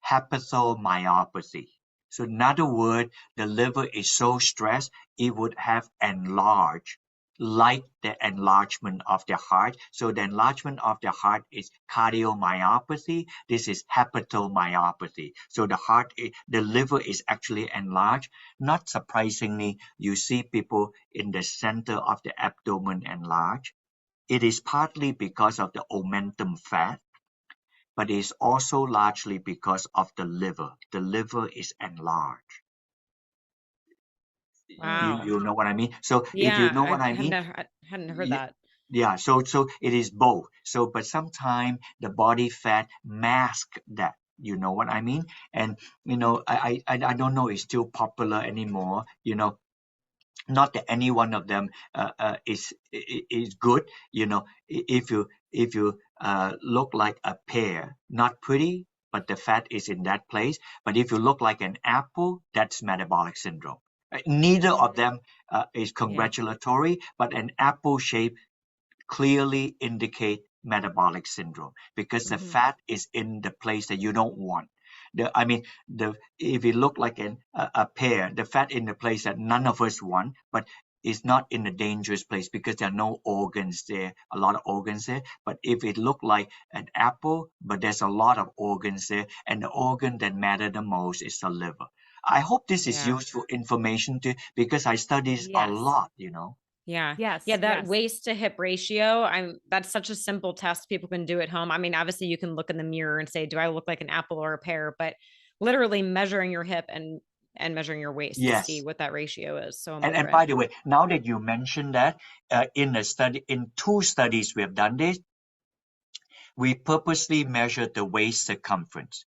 hepatomyopathy. So in other words, the liver is so stressed, it would have enlarged like the enlargement of the heart. So the enlargement of the heart is cardiomyopathy. This is hepatomyopathy. So the liver is actually enlarged. Not surprisingly, you see people in the center of the abdomen enlarged. It is partly because of the omentum fat, but it is also largely because of the liver. The liver is enlarged. Wow. You know what I mean? So if you Yeah, know I what I mean, hadn't heard that. Yeah, so it is both. So, but sometimes the body fat mask that. You know what I mean? And I don't know it's still popular anymore. Not that any one of them is good. If you look like a pear, not pretty, but the fat is in that place. But if you look like an apple, that's metabolic syndrome. Neither of them is congratulatory, but an apple shape clearly indicate metabolic syndrome because the fat is in the place that you don't want. If it look like a pear, the fat in the place that none of us want, but it's not in a dangerous place because there are no organs there, a lot of organs there. But if it look like an apple, but there's a lot of organs there, and the organ that matter the most is the liver. I hope this is useful information because I study this a lot. Yeah. Yes. Yeah. That yes. waist to hip ratio. That's such a simple test people can do at home. I mean, obviously you can look in the mirror and say, do I look like an apple or a pear? But literally measuring your hip and measuring your waist to see Yes. what that ratio is. So And important. by the way, now that you mentioned that, in two studies we have done this, we purposely measured the waist circumference.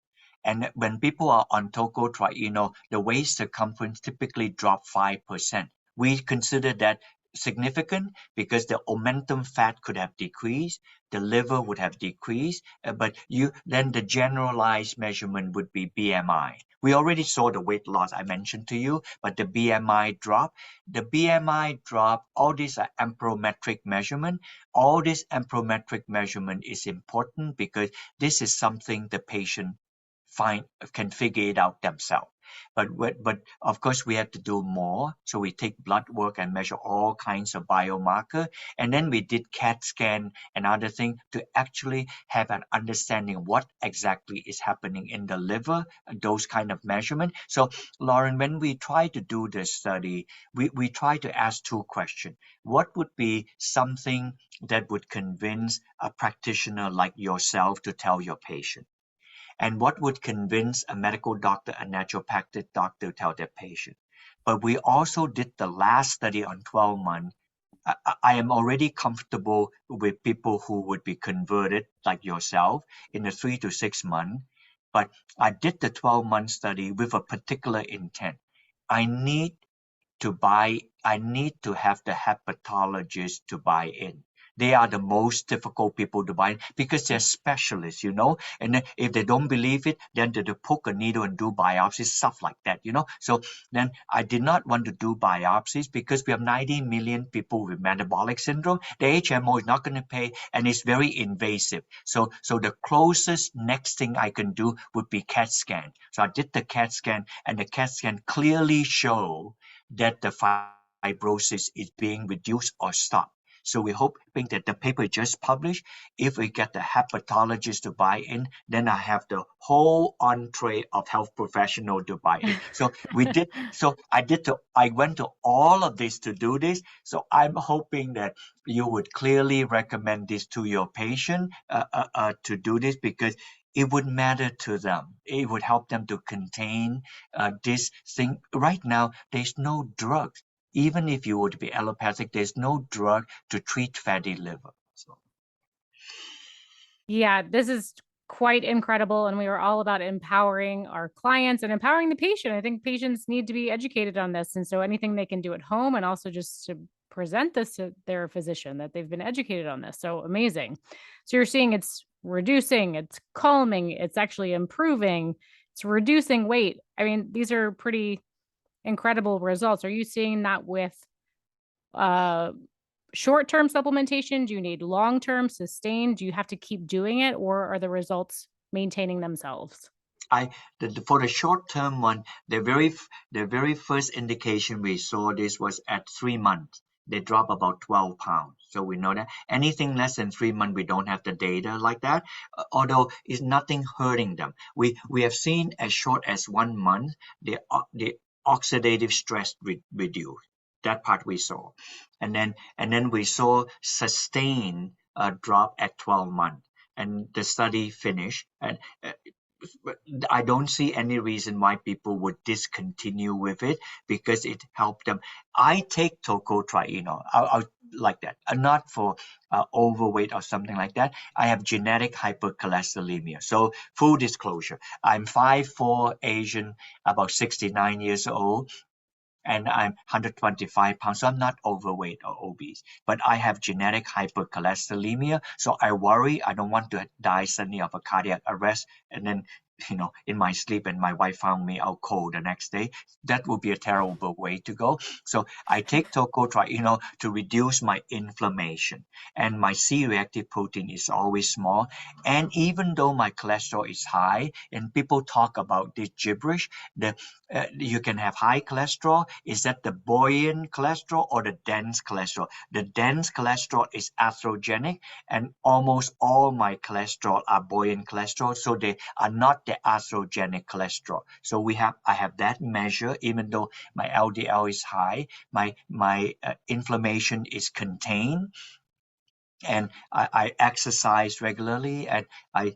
And when people are on tocotrienol, the waist circumference typically drop 5%. We consider that significant because the omentum fat could have decreased, the liver would have decreased, but then the generalized measurement would be BMI. We already saw the weight loss I mentioned to you, but the BMI drop. The BMI drop, all these are amperometric measurement. All this amperometric measurement is important because this is something the patient can figure it out themselves. But of course we have to do more. So we take blood work and measure all kinds of biomarker, and then we did CAT scan and other thing to actually have an understanding of what exactly is happening in the liver, those kind of measurement. So Lauren, when we try to do this study, we try to ask two questions. What would be something that would convince a practitioner like yourself to tell your patient? And what would convince a medical doctor, a naturopathic doctor to tell their patient? But we also did the last study on 12 months. I am already comfortable with people who would be converted like yourself in the 3 to 6 months. But I did the 12-month study with a particular intent. I need to have the hepatologist to buy in. They are the most difficult people to buy in because they're specialists, and then if they don't believe it, then they poke a needle and do biopsies, stuff like that, So then I did not want to do biopsies because we have 90 million people with metabolic syndrome. The HMO is not going to pay, and it's very invasive. So the closest next thing I can do would be CAT scan. So I did the CAT scan, and the CAT scan clearly showed that the fibrosis is being reduced or stopped. So we're hoping that the paper just published, if we get the hepatologist to buy in, then I have the whole entree of health professional to buy in. So I went to all of this to do this. So I'm hoping that you would clearly recommend this to your patient to do this because it would matter to them. It would help them to contain this thing. Right now, there's no drugs. Even if you were to be allopathic, there's no drug to treat fatty liver. So. Yeah, this is quite incredible. And we are all about empowering our clients and empowering the patient. I think patients need to be educated on this. And so anything they can do at home and also just to present this to their physician that they've been educated on this. So amazing. So you're seeing it's reducing, it's calming, it's actually improving, it's reducing weight. I mean, these are pretty incredible results. Are you seeing that with short-term supplementation? Do you need long-term sustained? Do you have to keep doing it, or are the results maintaining themselves? For the short-term one, the very first indication we saw this was at 3 months. They drop about 12 pounds. So we know that anything less than 3 months, we don't have the data like that, although it's nothing hurting them. We have seen as short as 1 month, the oxidative stress reduced. That part we saw. And then we saw sustained drop at 12 months. And the study finished. And I don't see any reason why people would discontinue with it because it helped them. I take tocotrienol. like that, not for overweight or something like that. I have genetic hypercholesterolemia. So full disclosure, I'm 5'4" Asian, about 69 years old, and I'm 125 pounds. So I'm not overweight or obese, but I have genetic hypercholesterolemia. So I worry I don't want to die suddenly of a cardiac arrest, and then in my sleep, and my wife found me out cold the next day. That would be a terrible way to go. So I take tocotrienol to reduce my inflammation, and my C-reactive protein is always small. And even though my cholesterol is high, and people talk about this gibberish, you can have high cholesterol. Is that the buoyant cholesterol or the dense cholesterol? The dense cholesterol is atherogenic, and almost all my cholesterol are buoyant cholesterol, so they are not the atherogenic cholesterol. So I have that measure. Even though my LDL is high, my inflammation is contained, and I exercise regularly, and I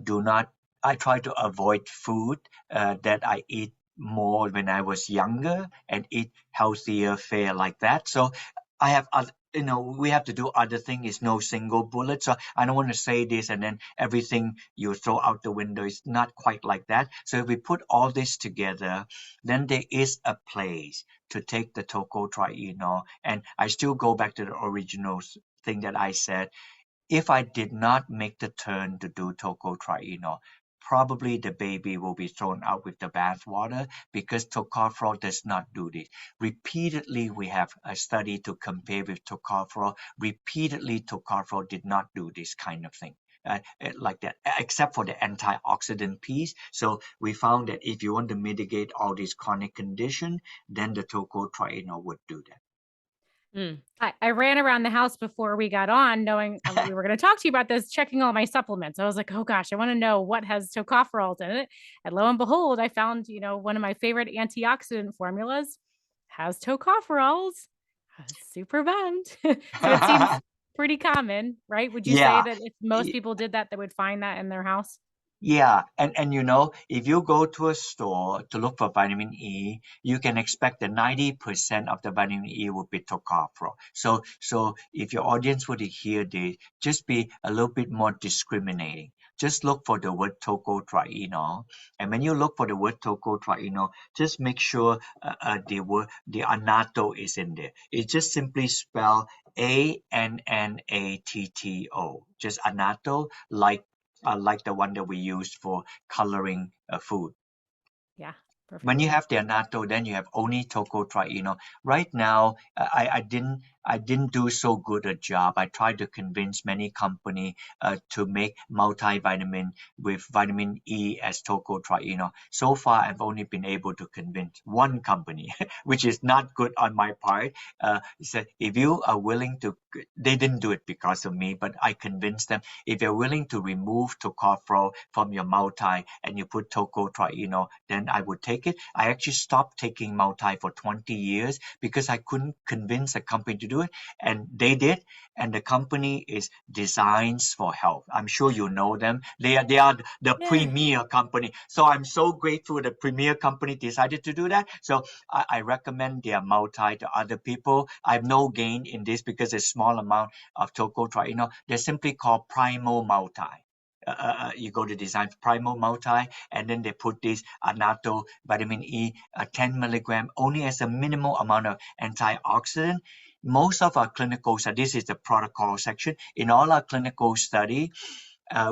do not. I try to avoid food that I eat more when I was younger, and eat healthier fare like that. So I have we have to do other things. It's no single bullet. So I don't want to say this and then everything you throw out the window. Is not quite like that. So if we put all this together, then there is a place to take the tocotrienol. And I still go back to the original thing that I said. If I did not make the turn to do tocotrienol, probably the baby will be thrown out with the bathwater, because tocopherol does not do this. Repeatedly, we have a study to compare with tocopherol. Repeatedly, tocopherol did not do this kind of thing. Like that, except for the antioxidant piece. So we found that if you want to mitigate all these chronic conditions, then the tocotrienol would do that. I ran around the house before we got on, knowing we were going to talk to you about this, checking all my supplements. I was like, oh gosh, I want to know what has tocopherols in it. And lo and behold, I found, one of my favorite antioxidant formulas has tocopherols. I was super bummed. So it seems pretty common, right? Would you say that if most people did that, they would find that in their house? Yeah, and if you go to a store to look for vitamin E, you can expect that 90% of the vitamin E will be tocopherol. So if your audience were to hear this, just be a little bit more discriminating. Just look for the word tocotrienol, and when you look for the word tocotrienol, just make sure the annatto is in there. It just simply spell ANNATTO, just annatto, like the one that we use for coloring food. Yeah, perfect. When you have the annatto, then you have only tocotrienol. Right now, I didn't do so good a job. I tried to convince many companies to make multivitamin with vitamin E as tocotrienol. So far, I've only been able to convince one company, which is not good on my part. So if you are willing to, they didn't do it because of me, but I convinced them. If you're willing to remove tocopherol from your multi and you put tocotrienol, then I would take it. I actually stopped taking multi for 20 years because I couldn't convince a company to do it, and they did. And the company is Designs for Health. I'm sure you know them. They are the premier company. So I'm so grateful the premier company decided to do that. So I recommend their multi to other people. I have no gain in this because it's a small amount of tocotrienol. They're simply called Primo Multi. You go to Design Primo Multi, and then they put this annatto vitamin E 10 milligram only as a minimal amount of antioxidant. Most of our clinical study, this is the protocol section. In all our clinical study,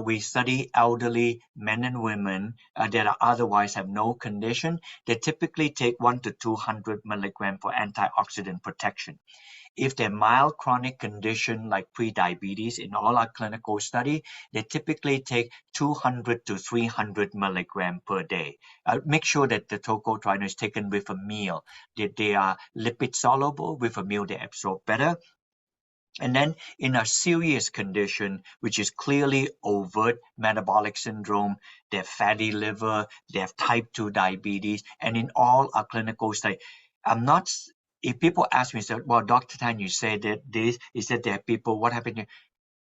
we study elderly men and women that are otherwise have no condition. They typically take 1 to 200 milligram for antioxidant protection. If they're mild chronic condition like prediabetes, in all our clinical study, they typically take 200 to 300 milligram per day. Make sure that the tocotrienol is taken with a meal, that they are lipid-soluble. With a meal, they absorb better. And then in a serious condition, which is clearly overt metabolic syndrome, they have fatty liver, they have type 2 diabetes, and in all our clinical study, if people ask me, well, Dr. Tan, you said that this, you said there are people, what happened?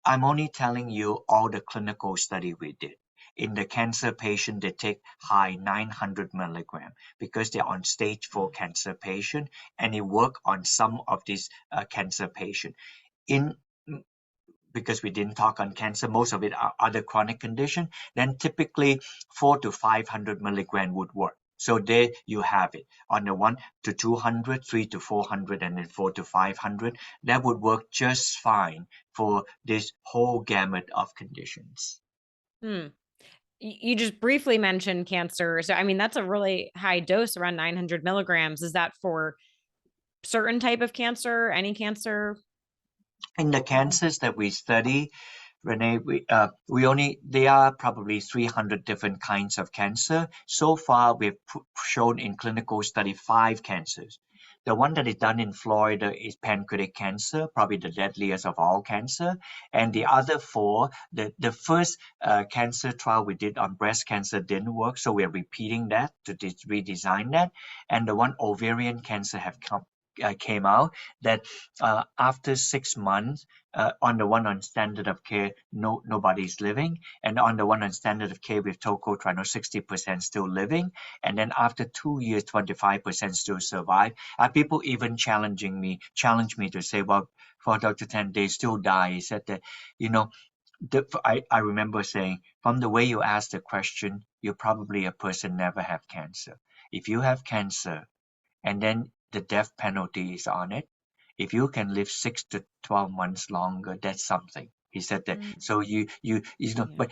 I'm only telling you all the clinical study we did. In the cancer patient, they take high 900 milligram because they're on stage 4 cancer patient, and it work on some of these cancer patient. in because we didn't talk on cancer, most of it are other chronic condition, then typically 400 to 500 milligram would work. So there you have it. On the 1 to 200, 3 to 400, and then 4 to 500, that would work just fine for this whole gamut of conditions. You just briefly mentioned cancer. So, I mean, that's a really high dose, around 900 milligrams. Is that for certain type of cancer, any cancer? In the cancers that we study, Renee, there are probably 300 different kinds of cancer. So far, we've shown in clinical study 5 cancers. The one that is done in Florida is pancreatic cancer, probably the deadliest of all cancer. And the other 4, the first cancer trial we did on breast cancer didn't work, so we're repeating that to redesign that. And the one ovarian cancer came out that after 6 months, on the one on standard of care, nobody's living, and on the one on standard of care with tocotrienol, 60% still living, and then after 2 years, 25% still survive. People even challenge me to say, well, for Dr. Tan, they still die. He said that, I remember saying, from the way you asked the question, you're probably a person never have cancer. If you have cancer, and then the death penalty is on it, if you can live 6 to 12 months longer, that's something. He said that. So you know, but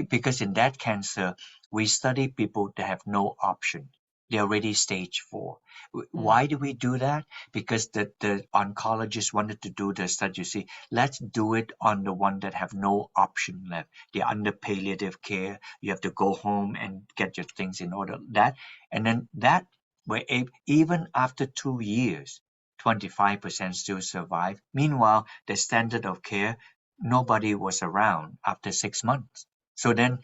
because in that cancer, we study people that have no option. They're already stage 4. Why do we do that? Because the oncologist wanted to do the study. You see, let's do it on the one that have no option left. They're under palliative care. You have to go home and get your things in order. And then where even after 2 years, 25% still survive. Meanwhile, the standard of care, nobody was around after 6 months. So then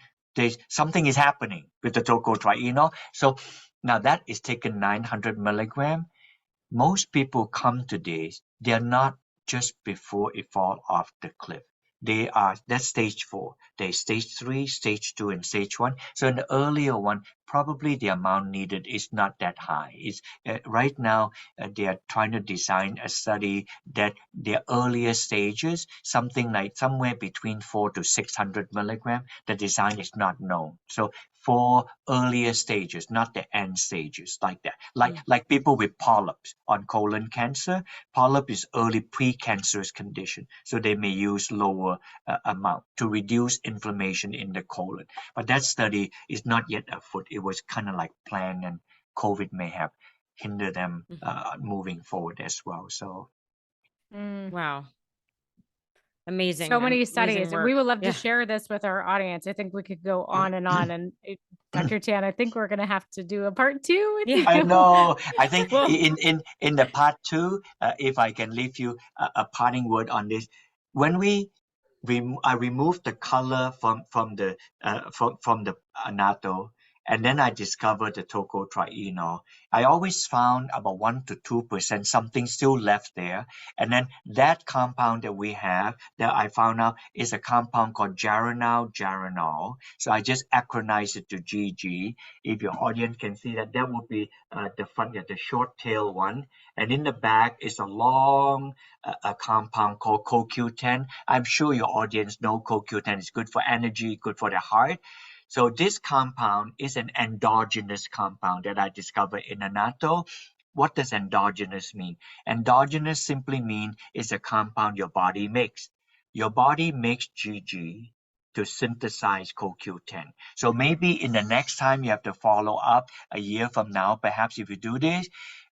something is happening with the tocotrienol. So now that is taken 900 milligram. Most people come to this, they're not just before it fall off the cliff. That's stage 4. There's stage 3, stage 2, and stage 1. So in the earlier one, probably the amount needed is not that high. Right now, they are trying to design a study that the earlier stages, something like somewhere between 400 to 600 milligram, the design is not known. So for earlier stages, not the end stages like that. Like people with polyps on colon cancer, polyp is early precancerous condition, so they may use lower amount to reduce inflammation in the colon. But that study is not yet afoot. It was kind of like planned, and COVID may have hindered them moving forward as well. So, Wow. Amazing. So many studies. Work. We would love to share this with our audience. I think we could go on and on. And Dr. Tan, I think we're going to have to do a part 2 with you. I know. I think in the part 2, if I can leave you a parting word on this, when I removed the color from the annatto, and then I discovered the tocotrienol. I always found about 1 to 2% something still left there, and then that compound that we have that I found out is a compound called geranylgeraniol. So I just acronized it to GG. If your audience can see that would be the front, the short tail one, and in the back is a long a compound called CoQ10. I'm sure your audience know CoQ10 is good for energy, good for the heart. So this compound is an endogenous compound that I discovered in annatto. What does endogenous mean? Endogenous simply means it's a compound your body makes. Your body makes GG to synthesize CoQ10. So maybe in the next time you have to follow up a year from now, perhaps if you do this,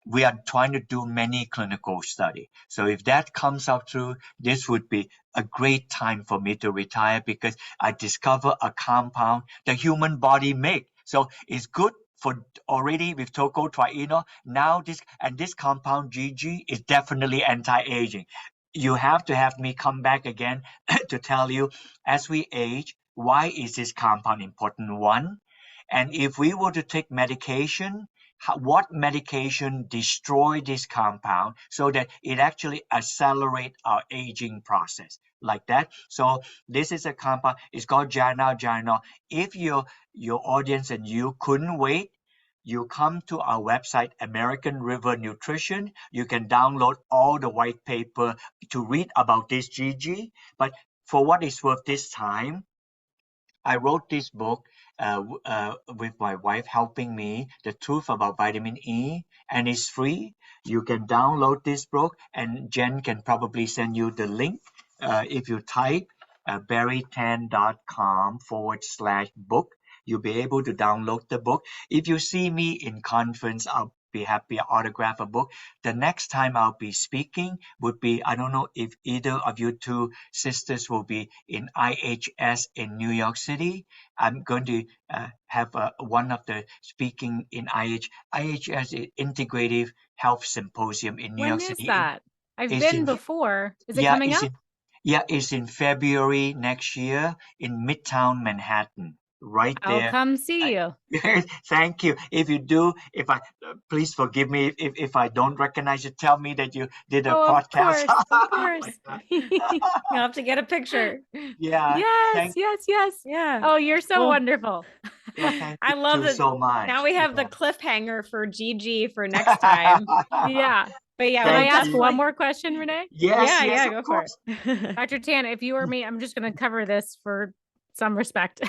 we are trying to do many clinical study. So if that comes out through, this would be a great time for me to retire because I discover a compound the human body make. So it's good for already with tocotrienol. Now this compound GG is definitely anti-aging. You have to have me come back again to tell you as we age, why is this compound important? One, and if we were to take medication, what medication destroy this compound so that it actually accelerate our aging process like that. So this is a compound. It's called geranylgeraniol. If your audience and you couldn't wait, you come to our website, American River Nutrition. You can download all the white paper to read about this, Gigi. But for what it's worth this time, I wrote this book with my wife helping me, The Truth About Vitamin E, and it's free. You can download this book, and Jen can probably send you the link. If you type barrietan.com/book, you'll be able to download the book. If you see me in conference, I'll be happy to autograph a book. The next time I'll be speaking would be, I don't know if either of you two sisters will be in IHS in New York City. I'm going to have one of the speaking in IHS Integrative Health Symposium in New When York is City. that? I've It's been in, before. Is it yeah, coming it's up? it's in February next year in Midtown Manhattan, right I'll there. come see you. Thank you. If you do, please forgive me if I don't recognize you. Tell me that you did a Oh, podcast. of course. You'll have to get a picture. Yeah. Yes. Yeah. Oh, you're so Well, wonderful. Yeah. Thank I you love that. so much. Now we have the cliffhanger for Gigi for next time. Yeah. But yeah, Can I Thank ask you. one more question, Renee? Yes. Yeah, Of go for course. it. Dr. Tan, if you were me, I'm just going to cover this for some respect.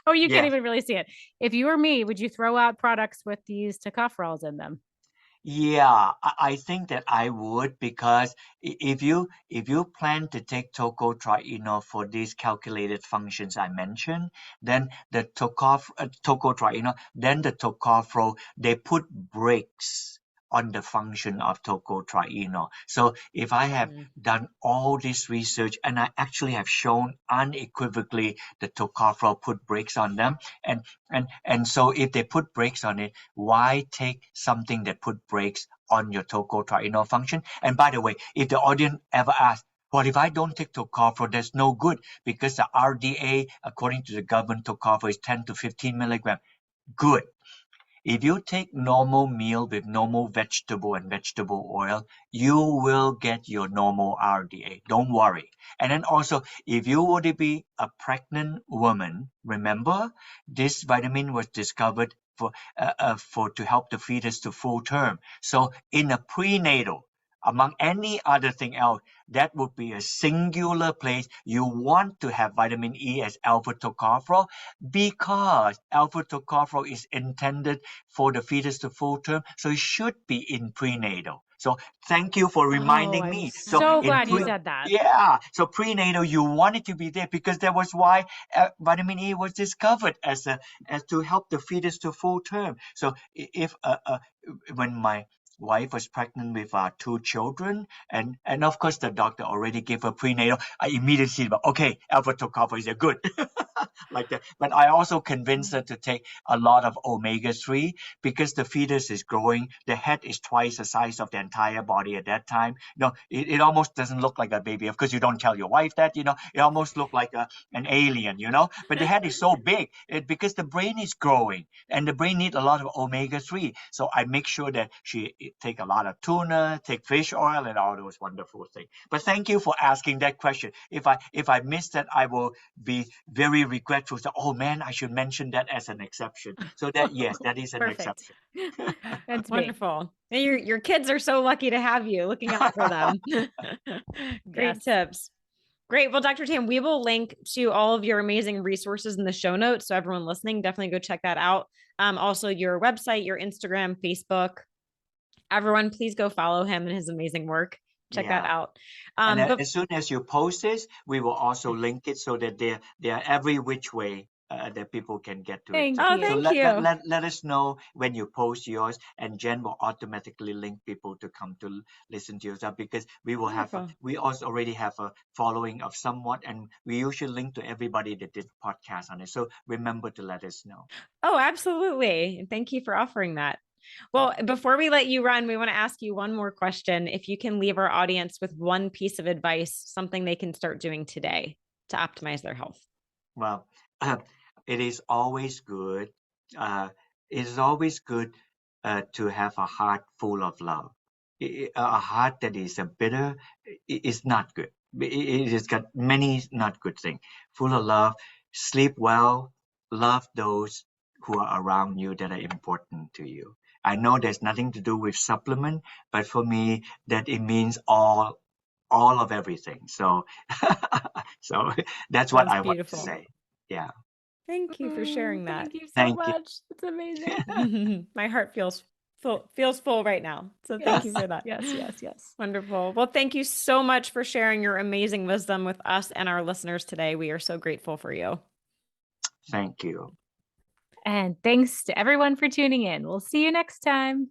Oh, you can't Yes. even really see it. If you were me, would you throw out products with these tocopherols in them? Yeah, I think that I would, because if you plan to take tocotrienol for these calculated functions I mentioned, then the tocotrienol, then the tocopherol, they put brakes on the function of tocotrienol. So if I have done all this research and I actually have shown unequivocally the tocopherol put brakes on them, and so if they put brakes on it, why take something that put brakes on your tocotrienol function? And by the way, if the audience ever asks, what if I don't take tocopherol? That's no good, because the RDA, according to the government, tocopherol is 10 to 15 milligrams. Good. If you take normal meal with normal vegetable and vegetable oil, you will get your normal RDA. Don't worry. And then also, if you were to be a pregnant woman, remember, this vitamin was discovered for to help the fetus to full term. So in a prenatal, among any other thing else, that would be a singular place you want to have vitamin E as alpha tocopherol, because alpha tocopherol is intended for the fetus to full term, so it should be in prenatal. So thank you for reminding I'm me. so in glad you said that. Yeah, so prenatal, you want it to be there, because that was why vitamin E was discovered as to help the fetus to full term. So if when my wife was pregnant with our 2 children, and of course the doctor already gave her prenatal, I immediately said, okay, alpha tocopherol is good. Like that. But I also convinced her to take a lot of omega-3, because the fetus is growing. The head is twice the size of the entire body at that time. It almost doesn't look like a baby. Of course, you don't tell your wife that, it almost looked like an alien, but the head is so big because the brain is growing, and the brain needs a lot of omega-3. So I make sure that she take a lot of tuna, take fish oil, and all those wonderful things. But thank you for asking that question. If I missed that, I will be very regretful. So, oh man, I should mention that as an exception. So that, yes, that is an Perfect. exception. That's Wonderful. And your kids are so lucky to have you looking out for them. Great tips. Great. Well, Dr. Tan, we will link to all of your amazing resources in the show notes. So everyone listening, definitely go check that out. Also your website, your Instagram, Facebook. Everyone, please go follow him and his amazing work. Check that out. And as soon as you post this, we will also link it so that they are every which way that people can get to it. Thank you. Let us know when you post yours, and Jen will automatically link people to come to listen to yourself, because we will we also already have a following of somewhat, and we usually link to everybody that did podcast on it. So remember to let us know. Oh, absolutely. Thank you for offering that. Well, before we let you run, we want to ask you one more question. If you can leave our audience with one piece of advice, something they can start doing today to optimize their health. Well, it is always good. It is always good to have a heart full of love. A heart that is bitter is not good. It has got many not good things. Full of love, sleep well, love those who are around you that are important to you. I know there's nothing to do with supplement, but for me, that it means all of everything. So, so that's what That's I want to beautiful. say. Yeah. Thank you for sharing that. Thank you so Thank you. much. It's amazing. My heart feels full right now. So thank you for that. Yes. Wonderful. Well, thank you so much for sharing your amazing wisdom with us and our listeners today. We are so grateful for you. Thank you. And thanks to everyone for tuning in. We'll see you next time.